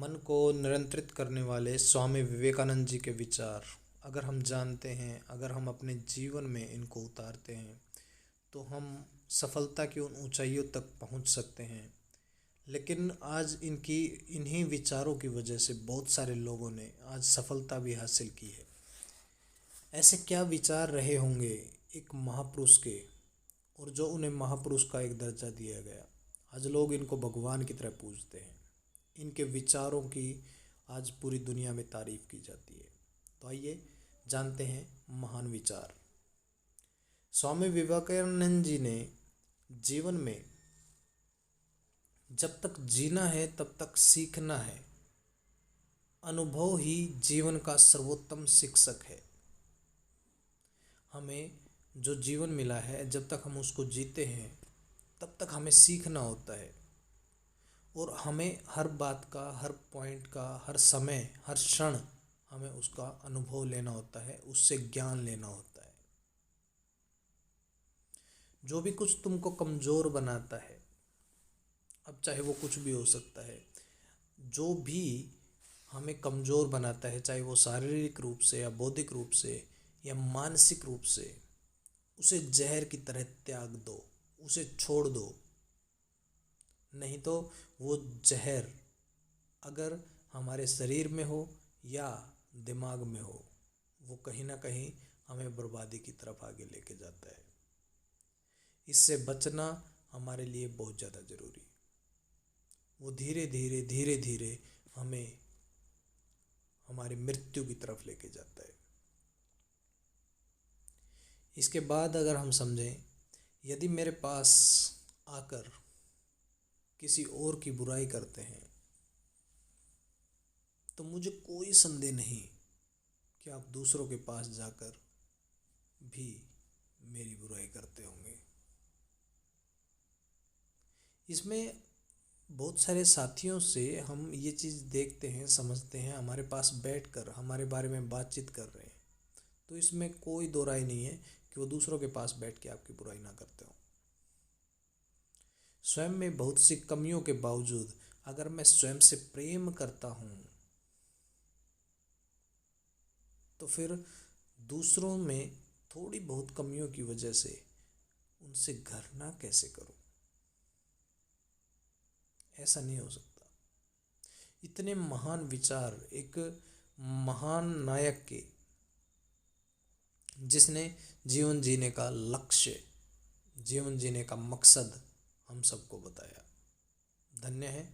मन को नियंत्रित करने वाले स्वामी विवेकानंद जी के विचार अगर हम जानते हैं, अगर हम अपने जीवन में इनको उतारते हैं तो हम सफलता की उन ऊंचाइयों तक पहुंच सकते हैं। लेकिन आज इन्हीं विचारों की वजह से बहुत सारे लोगों ने आज सफलता भी हासिल की है। ऐसे क्या विचार रहे होंगे एक महापुरुष के, और जो उन्हें महापुरुष का एक दर्जा दिया गया। आज लोग इनको भगवान की तरह पूजते हैं। इनके विचारों की आज पूरी दुनिया में तारीफ की जाती है। तो आइए जानते हैं महान विचार। स्वामी विवेकानंद जी ने जीवन में जब तक जीना है तब तक सीखना है। अनुभव ही जीवन का सर्वोत्तम शिक्षक है। हमें जो जीवन मिला है जब तक हम उसको जीते हैं तब तक हमें सीखना होता है, और हमें हर बात का, हर पॉइंट का, हर समय, हर क्षण हमें उसका अनुभव लेना होता है, उससे ज्ञान लेना होता है। जो भी कुछ तुमको कमज़ोर बनाता है, अब चाहे वो कुछ भी हो सकता है, जो भी हमें कमज़ोर बनाता है, चाहे वो शारीरिक रूप से या बौद्धिक रूप से या मानसिक रूप से, उसे जहर की तरह त्याग दो, उसे छोड़ दो। नहीं तो वो जहर अगर हमारे शरीर में हो या दिमाग में हो, वो कहीं ना कहीं हमें बर्बादी की तरफ आगे लेके जाता है। इससे बचना हमारे लिए बहुत ज़्यादा ज़रूरी है। वो धीरे धीरे हमें हमारी मृत्यु की तरफ लेके जाता है। इसके बाद अगर हम समझें, यदि मेरे पास आकर किसी और की बुराई करते हैं तो मुझे कोई संदेह नहीं कि आप दूसरों के पास जाकर भी मेरी बुराई करते होंगे। इसमें बहुत सारे साथियों से हम ये चीज़ देखते हैं, समझते हैं, हमारे पास बैठकर हमारे बारे में बातचीत कर रहे हैं, तो इसमें कोई दो राय नहीं है कि वो दूसरों के पास बैठ के आपकी बुराई ना करते हो। स्वयं में बहुत सी कमियों के बावजूद अगर मैं स्वयं से प्रेम करता हूँ तो फिर दूसरों में थोड़ी बहुत कमियों की वजह से उनसे घृणा कैसे करूं? ऐसा नहीं हो सकता। इतने महान विचार एक महान नायक के, जिसने जीवन जीने का लक्ष्य, जीवन जीने का मकसद हम सबको बताया। धन्य है